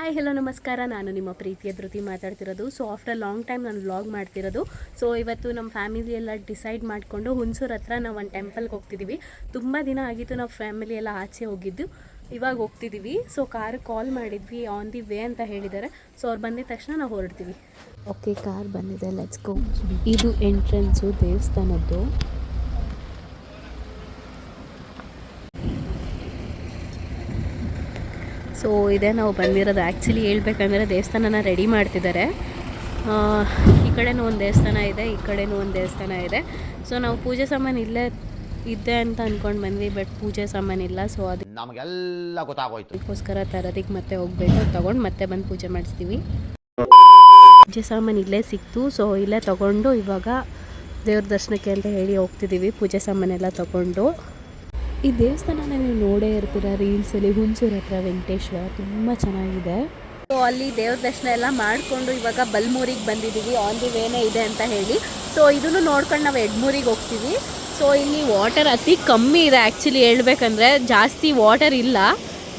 Hi hello ನಮಸ್ಕಾರ. ನಾನು ನಿಮ್ಮ ಪ್ರೀತಿಯ ಧೃತಿ ಮಾತಾಡ್ತಿರೋದು. ಸೊ ಆಫ್ಟರ್ ಲಾಂಗ್ ಟೈಮ್ ನಾನು ವ್ಲಾಗ್ ಮಾಡ್ತಿರೋದು. ಸೊ ಇವತ್ತು ನಮ್ಮ ಫ್ಯಾಮಿಲಿ ಎಲ್ಲ ಡಿಸೈಡ್ ಮಾಡಿಕೊಂಡು ಹುಣಸೂರು ಹತ್ರ ನಾವು ಒಂದು ಟೆಂಪಲ್ಗೆ ಹೋಗ್ತಿದ್ದೀವಿ. ತುಂಬ ದಿನ ಆಗಿತ್ತು ನಾವು ಫ್ಯಾಮಿಲಿ ಎಲ್ಲ ಆಚೆ ಹೋಗಿದ್ದು, ಇವಾಗ ಹೋಗ್ತಿದ್ದೀವಿ. ಸೊ ಕಾಲ್ ಮಾಡಿದ್ವಿ, ಆನ್ ದಿ ವೇ ಅಂತ ಹೇಳಿದ್ದಾರೆ. ಸೊ ಅವ್ರು ಬಂದಿದ ತಕ್ಷಣ ನಾವು ಹೊರಡ್ತೀವಿ. ಓಕೆ, ಕಾರ್ ಬಂದಿದೆ, ಲೆಟ್ಸ್ ಗೋ. ಇದು ಎಂಟ್ರೆನ್ಸು ದೇವಸ್ಥಾನದ್ದು. ಸೊ ಇದೇ ನಾವು ಬಂದಿರೋದು. ಆ್ಯಕ್ಚುಲಿ ಹೇಳ್ಬೇಕಂದ್ರೆ ದೇವಸ್ಥಾನನ ರೆಡಿ ಮಾಡ್ತಿದ್ದಾರೆ. ಈ ಕಡೆನೂ ಒಂದು ದೇವಸ್ಥಾನ ಇದೆ, ಈ ಕಡೆನೂ ಒಂದು ದೇವಸ್ಥಾನ ಇದೆ. ಸೊ ನಾವು ಪೂಜೆ ಸಾಮಾನು ಇಲ್ಲೇ ಇದೆ ಅಂತ ಅಂದ್ಕೊಂಡು ಬಂದ್ವಿ, ಬಟ್ ಪೂಜೆ ಸಾಮಾನಿಲ್ಲ. ಸೊ ಅದು ನಮಗೆಲ್ಲ ಗೊತ್ತಾಗೋಯ್ತು, ಅದಕ್ಕೋಸ್ಕರ ತರೋದಕ್ಕೆ ಮತ್ತೆ ಹೋಗಬೇಕು. ತೊಗೊಂಡು ಮತ್ತೆ ಬಂದು ಪೂಜೆ ಮಾಡಿಸ್ತೀವಿ. ಪೂಜೆ ಸಾಮಾನು ಇಲ್ಲೇ ಸಿಕ್ತು. ಸೊ ಇಲ್ಲೇ ತೊಗೊಂಡು ಇವಾಗ ದೇವ್ರ ದರ್ಶನಕ್ಕೆ ಅಂತ ಹೇಳಿ ಹೋಗ್ತಿದ್ದೀವಿ. ಪೂಜೆ ಸಾಮಾನೆಲ್ಲ ತೊಗೊಂಡು ಈ ದೇವಸ್ಥಾನ ನೀವು ನೋಡೇ ಇರ್ತೀರ ರೀಲ್ಸಲ್ಲಿ. ಹುಣಸೂರು ಹತ್ರ ವೆಂಕಟೇಶ್ವರ ತುಂಬ ಚೆನ್ನಾಗಿದೆ. ಸೊ ಅಲ್ಲಿ ದೇವ್ರ ದರ್ಶನ ಎಲ್ಲ ಮಾಡಿಕೊಂಡು ಇವಾಗ ಬಲ್ಮೂರಿಗೆ ಬಂದಿದ್ದೀವಿ. ಆನ್ ದಿ ವೇನೇ ಇದೆ ಅಂತ ಹೇಳಿ. ಸೊ ಇದನ್ನು ನೋಡ್ಕೊಂಡು ನಾವು ಎಡ್ಮೂರಿಗೆ ಹೋಗ್ತೀವಿ. ಸೊ ಇಲ್ಲಿ ವಾಟರ್ ಅತಿ ಕಮ್ಮಿ ಇದೆ. ಆ್ಯಕ್ಚುಲಿ ಹೇಳ್ಬೇಕಂದ್ರೆ ಜಾಸ್ತಿ ವಾಟರ್ ಇಲ್ಲ.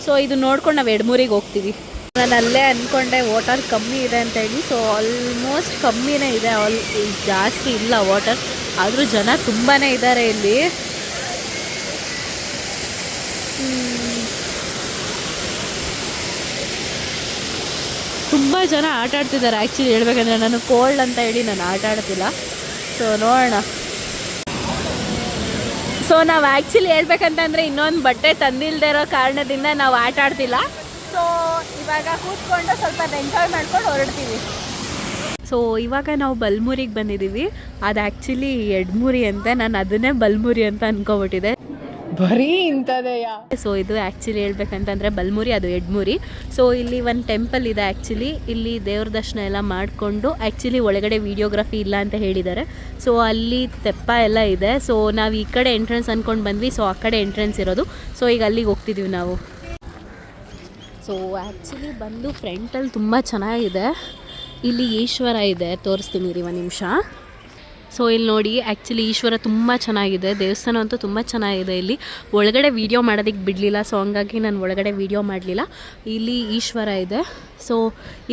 ಸೊ ಇದು ನೋಡ್ಕೊಂಡು ನಾವು ಎಡ್ಮೂರಿಗೆ ಹೋಗ್ತೀವಿ. ನಾನು ಅಲ್ಲೇ ಅಂದ್ಕೊಂಡೆ ವಾಟರ್ ಕಮ್ಮಿ ಇದೆ ಅಂತ ಹೇಳಿ. ಸೊ ಆಲ್ಮೋಸ್ಟ್ ಕಮ್ಮಿನೇ ಇದೆ, ಜಾಸ್ತಿ ಇಲ್ಲ ವಾಟರ್. ಆದರೂ ಜನ ತುಂಬಾ ಇದ್ದಾರೆ ಇಲ್ಲಿ. ತುಂಬ ಜನ ಆಟ ಆಡ್ತಿದ್ದಾರೆ. ಆ್ಯಕ್ಚುಲಿ ಹೇಳ್ಬೇಕಂದ್ರೆ ನಾನು ಕೋಲ್ಡ್ ಅಂತ ಹೇಳಿ ನಾನು ಆಟ ಆಡ್ತಿಲ್ಲ. ಸೊ ನೋಡೋಣ. ಸೊ ನಾವು ಆ್ಯಕ್ಚುಲಿ ಹೇಳ್ಬೇಕಂತಂದರೆ ಇನ್ನೊಂದು ಬಟ್ಟೆ ತಂದಿಲ್ಲದೆ ಇರೋ ಕಾರಣದಿಂದ ನಾವು ಆಟ ಆಡ್ತಿಲ್ಲ. ಸೊ ಇವಾಗ ಕೂತ್ಕೊಂಡು ಸ್ವಲ್ಪ ಎಂಜಾಯ್ ಮಾಡ್ಕೊಂಡು ಹೊರಡ್ತೀವಿ. ಸೊ ಇವಾಗ ನಾವು ಬಲ್ಮೂರಿಗೆ ಬಂದಿದ್ದೀವಿ. ಅದು ಆ್ಯಕ್ಚುಲಿ ಎಡ್ಮೂರಿ ಅಂತ, ನಾನು ಅದನ್ನೇ ಬಲ್ಮೂರಿ ಅಂತ ಅಂದ್ಕೊಬಿಟ್ಟಿದೆ. ಬರೀ ಇಂಥದೆಯಾ? ಸೊ ಇದು ಆ್ಯಕ್ಚುಲಿ ಹೇಳ್ಬೇಕಂತಂದರೆ ಬಲ್ಮೂರಿ, ಅದು ಎಡ್ಮೂರಿ. ಸೊ ಇಲ್ಲಿ ಒಂದು ಟೆಂಪಲ್ ಇದೆ. ಆ್ಯಕ್ಚುಲಿ ಇಲ್ಲಿ ದೇವ್ರ ದರ್ಶನ ಎಲ್ಲ ಮಾಡಿಕೊಂಡು, ಆ್ಯಕ್ಚುಲಿ ಒಳಗಡೆ ವೀಡಿಯೋಗ್ರಫಿ ಇಲ್ಲ ಅಂತ ಹೇಳಿದ್ದಾರೆ. ಸೊ ಅಲ್ಲಿ ತೆಪ್ಪ ಎಲ್ಲ ಇದೆ. ಸೊ ನಾವು ಈ ಕಡೆ ಎಂಟ್ರೆನ್ಸ್ ಅಂದ್ಕೊಂಡು ಬಂದ್ವಿ. ಸೊ ಆ ಕಡೆ ಎಂಟ್ರೆನ್ಸ್ ಇರೋದು. ಸೊ ಈಗ ಅಲ್ಲಿಗೆ ಹೋಗ್ತಿದ್ದೀವಿ ನಾವು. ಸೊ ಆ್ಯಕ್ಚುಲಿ ಬಂದು ಫ್ರಂಟಲ್ಲಿ ತುಂಬ ಚೆನ್ನಾಗಿದೆ. ಇಲ್ಲಿ ಈಶ್ವರ ಇದೆ, ತೋರಿಸ್ತೀನಿ ರೀ ಒಂದು ನಿಮಿಷ. ಸೊ ಇಲ್ಲಿ ನೋಡಿ, ಆ್ಯಕ್ಚುಲಿ ಈಶ್ವರ ತುಂಬ ಚೆನ್ನಾಗಿದೆ. ದೇವಸ್ಥಾನ ಅಂತೂ ತುಂಬ ಚೆನ್ನಾಗಿದೆ. ಇಲ್ಲಿ ಒಳಗಡೆ ವೀಡಿಯೋ ಮಾಡೋದಕ್ಕೆ ಬಿಡಲಿಲ್ಲ. ಸೊ ಹಂಗಾಗಿ ನಾನು ಒಳಗಡೆ ವೀಡಿಯೋ ಮಾಡಲಿಲ್ಲ. ಇಲ್ಲಿ ಈಶ್ವರ ಇದೆ. ಸೊ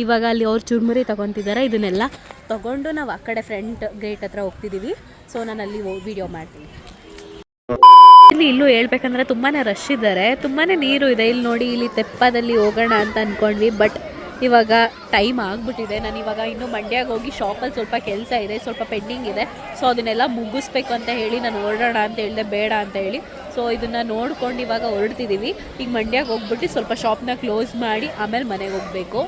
ಇವಾಗ ಅಲ್ಲಿ ಅವ್ರು ಚುರುಮುರಿ ತೊಗೊತಿದ್ದಾರೆ. ಇದನ್ನೆಲ್ಲ ತೊಗೊಂಡು ನಾವು ಆ ಕಡೆ ಫ್ರಂಟ್ ಗೇಟ್ ಹತ್ರ ಹೋಗ್ತಿದ್ದೀವಿ. ಸೊ ನಾನು ಅಲ್ಲಿ ವೀಡಿಯೋ ಮಾಡ್ತೀನಿ. ಇಲ್ಲಿ ಇಲ್ಲೂ ಹೇಳ್ಬೇಕಂದ್ರೆ ತುಂಬಾ ರಶ್ ಇದ್ದಾರೆ, ತುಂಬಾ ನೀರು ಇದೆ. ಇಲ್ಲಿ ನೋಡಿ, ಇಲ್ಲಿ ತೆಪ್ಪದಲ್ಲಿ ಹೋಗೋಣ ಅಂತ ಅಂದ್ಕೊಂಡ್ವಿ, ಬಟ್ ಇವಾಗ ಟೈಮ್ ಆಗಿಬಿಟ್ಟಿದೆ. ನಾನು ಇವಾಗ ಇನ್ನೂ ಮಂಡ್ಯಗೆ ಹೋಗಿ ಶಾಪಲ್ಲಿ ಸ್ವಲ್ಪ ಕೆಲಸ ಇದೆ, ಸ್ವಲ್ಪ ಪೆಂಡಿಂಗ್ ಇದೆ. ಸೊ ಅದನ್ನೆಲ್ಲ ಮುಗಿಸ್ಬೇಕು ಅಂತ ಹೇಳಿ ನಾನು ಹೊರಡೋಣ ಅಂತ ಹೇಳಿದೆ, ಬೇಡ ಅಂತ ಹೇಳಿ. ಸೊ ಇದನ್ನು ನೋಡ್ಕೊಂಡು ಇವಾಗ ಹೊರಡ್ತಿದ್ದೀವಿ. ಈಗ ಮಂಡ್ಯಗೆ ಹೋಗ್ಬಿಟ್ಟು ಸ್ವಲ್ಪ ಶಾಪ್ನ ಕ್ಲೋಸ್ ಮಾಡಿ ಆಮೇಲೆ ಮನೆಗೆ ಹೋಗಬೇಕು.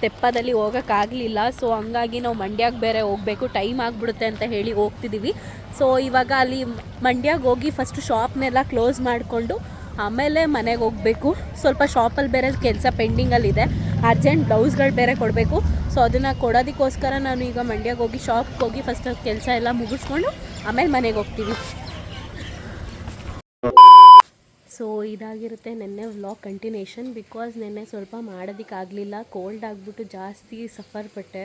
ತೆಪ್ಪದಲ್ಲಿ ಹೋಗೋಕ್ಕಾಗಲಿಲ್ಲ. ಸೊ ಹಂಗಾಗಿ ನಾವು ಮಂಡ್ಯಕ್ಕೆ ಬೇರೆ ಹೋಗಬೇಕು, ಟೈಮ್ ಆಗಿಬಿಡುತ್ತೆ ಅಂತ ಹೇಳಿ ಹೋಗ್ತಿದ್ದೀವಿ. ಸೊ ಇವಾಗ ಅಲ್ಲಿ ಮಂಡ್ಯಗೆ ಹೋಗಿ ಫಸ್ಟು ಶಾಪ್ನೆಲ್ಲ ಕ್ಲೋಸ್ ಮಾಡಿಕೊಂಡು ಆಮೇಲೆ ಮನೆಗೆ ಹೋಗಬೇಕು. ಸ್ವಲ್ಪ ಶಾಪಲ್ಲಿ ಬೇರೆ ಕೆಲಸ ಪೆಂಡಿಂಗಲ್ಲಿದೆ, ಅರ್ಜೆಂಟ್ ಬ್ಲೌಸ್ಗಳು ಬೇರೆ ಕೊಡಬೇಕು. ಸೊ ಅದನ್ನು ಕೊಡೋದಕ್ಕೋಸ್ಕರ ನಾನು ಈಗ ಮಂಡ್ಯಗೆ ಹೋಗಿ ಶಾಪ್ಗೆ ಹೋಗಿ ಫಸ್ಟ್ ಕೆಲಸ ಎಲ್ಲ ಮುಗಿಸ್ಕೊಂಡು ಆಮೇಲೆ ಮನೆಗೆ ಹೋಗ್ತೀವಿ. ಸೊ ಇದಾಗಿರುತ್ತೆ ನೆನ್ನೆ ವ್ಲಾಗ್ ಕಂಟಿನ್ಯೂಷನ್. ಬಿಕಾಸ್ ನೆನ್ನೆ ಸ್ವಲ್ಪ ಮಾಡೋದಕ್ಕಾಗಲಿಲ್ಲ, ಕೋಲ್ಡ್ ಆಗಿಬಿಟ್ಟು ಜಾಸ್ತಿ ಸಫರ್ ಪಟ್ಟೆ.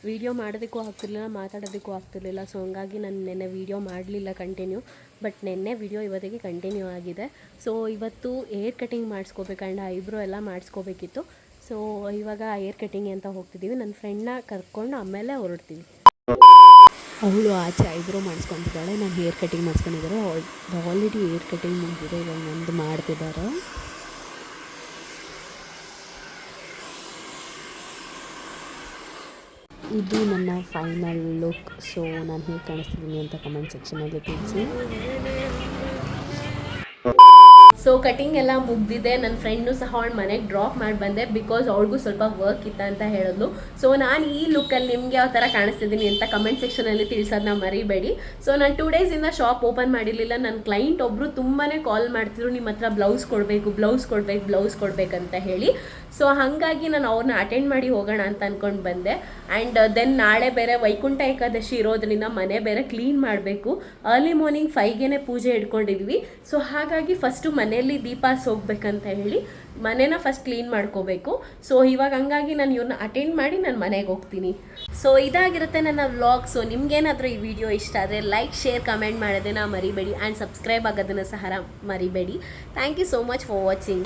ವೀಡಿಯೋ ಮಾಡೋದಕ್ಕೂ ಆಗ್ತಿರ್ಲಿಲ್ಲ, ಮಾತಾಡೋದಕ್ಕೂ ಆಗ್ತಿರ್ಲಿಲ್ಲ. ಸೊ ಹಂಗಾಗಿ ನಾನು ನೆನ್ನೆ ವೀಡಿಯೋ ಮಾಡಲಿಲ್ಲ ಕಂಟಿನ್ಯೂ. ಬಟ್ ನೆನ್ನೆ ವೀಡಿಯೋ ಇವತ್ತಿಗೆ ಕಂಟಿನ್ಯೂ ಆಗಿದೆ. ಸೊ ಇವತ್ತು ಏರ್ ಕಟಿಂಗ್ ಮಾಡಿಸ್ಕೋಬೇಕು, ಆ್ಯಂಡ್ ಐಬ್ರೋ ಎಲ್ಲ ಮಾಡಿಸ್ಕೋಬೇಕಿತ್ತು. ಸೊ ಇವಾಗ ಏರ್ ಕಟಿಂಗ್ ಅಂತ ಹೋಗ್ತಿದ್ದೀವಿ. ನನ್ನ ಫ್ರೆಂಡ್ನ ಕರ್ಕೊಂಡು ಆಮೇಲೆ ಹೊರಡ್ತೀವಿ. ಅವಳು ಆಚೆ ಐಬ್ರೋ ಮಾಡಿಸ್ಕೊತಿದ್ದಾಳೆ, ನಾನು ಹೇರ್ ಕಟಿಂಗ್ ಮಾಡಿಸ್ಕೊಂಡಿದ್ದಾರೆ. ಆಲ್ರೆಡಿ ಏರ್ ಕಟಿಂಗ್ ಮುಗಿದಿದೆ, ಇವಾಗ ನಂದು ಮಾಡ್ತಿದ್ದಾರೆ. ಇದು ನನ್ನ ಫೈನಲ್ ಲುಕ್. ಸೊ ನಾನು ಹೇಗೆ ಕಾಣಿಸ್ತಿದ್ದೀನಿ ಅಂತ ಕಮೆಂಟ್ ಸೆಕ್ಷನಲ್ಲಿ ತಿಳಿಸಿ. ಸೊ ಕಟಿಂಗ್ ಎಲ್ಲ ಮುಗ್ದಿದೆ. ನನ್ನ ಫ್ರೆಂಡ್ನು ಸಹ ಅವಳು ಮನೆಗೆ ಡ್ರಾಪ್ ಮಾಡಿ ಬಂದೆ, ಬಿಕಾಸ್ ಅವಳಿಗೂ ಸ್ವಲ್ಪ ವರ್ಕ್ ಇತ್ತ ಅಂತ ಹೇಳಿದ್ಲು. ಸೊ ನಾನು ಈ ಲುಕ್ಕಲ್ಲಿ ನಿಮ್ಗೆ ಯಾವ ಥರ ಕಾಣಿಸ್ತಿದ್ದೀನಿ ಅಂತ ಕಮೆಂಟ್ ಸೆಕ್ಷನಲ್ಲಿ ತಿಳಿಸೋದನ್ನ ಮರಿಬೇಡಿ. ಸೊ ನಾನು 2 ಡೇಸಿಂದ ಶಾಪ್ ಓಪನ್ ಮಾಡಿರಲಿಲ್ಲ. ನನ್ನ ಕ್ಲೈಂಟ್ ಒಬ್ಬರು ತುಂಬಾ ಕಾಲ್ ಮಾಡ್ತಿದ್ರು, ನಿಮ್ಮ ಹತ್ರ ಬ್ಲೌಸ್ ಕೊಡಬೇಕಂತ ಹೇಳಿ. ಸೊ ಹಾಗಾಗಿ ನಾನು ಅವ್ರನ್ನ ಅಟೆಂಡ್ ಮಾಡಿ ಹೋಗೋಣ ಅಂತ ಅಂದ್ಕೊಂಡು ಬಂದೆ. ಆ್ಯಂಡ್ ದೆನ್ ನಾಳೆ ಬೇರೆ ವೈಕುಂಠ ಏಕಾದಶಿ ಇರೋದ್ರಿಂದ ಮನೆ ಬೇರೆ ಕ್ಲೀನ್ ಮಾಡಬೇಕು. ಅರ್ಲಿ ಮಾರ್ನಿಂಗ್ 5ಗೆ ಪೂಜೆ ಇಟ್ಕೊಂಡಿದ್ವಿ. ಸೊ ಹಾಗಾಗಿ ಫಸ್ಟು ಮನೆಯಲ್ಲಿ ದೀಪ ಹೋಗ್ಬೇಕಂತ ಹೇಳಿ ಮನೇನ ಫಸ್ಟ್ ಕ್ಲೀನ್ ಮಾಡ್ಕೋಬೇಕು. ಸೊ ಇವಾಗ ಹಂಗಾಗಿ ನಾನು ಇವ್ರನ್ನ ಅಟೆಂಡ್ ಮಾಡಿ ನಾನು ಮನೆಗೆ ಹೋಗ್ತೀನಿ. ಸೊ ಇದಾಗಿರುತ್ತೆ ನನ್ನ ವ್ಲಾಗ್. ಸೊ ನಿಮ್ಗೇನಾದರೂ ಈ ವಿಡಿಯೋ ಇಷ್ಟ ಆದರೆ ಲೈಕ್, ಶೇರ್, ಕಮೆಂಟ್ ಮಾಡೋದನ್ನ ಮರಿಬೇಡಿ. ಆ್ಯಂಡ್ ಸಬ್ಸ್ಕ್ರೈಬ್ ಆಗೋದನ್ನು ಸಹ ಮರಿಬೇಡಿ. Thank you so much for watching.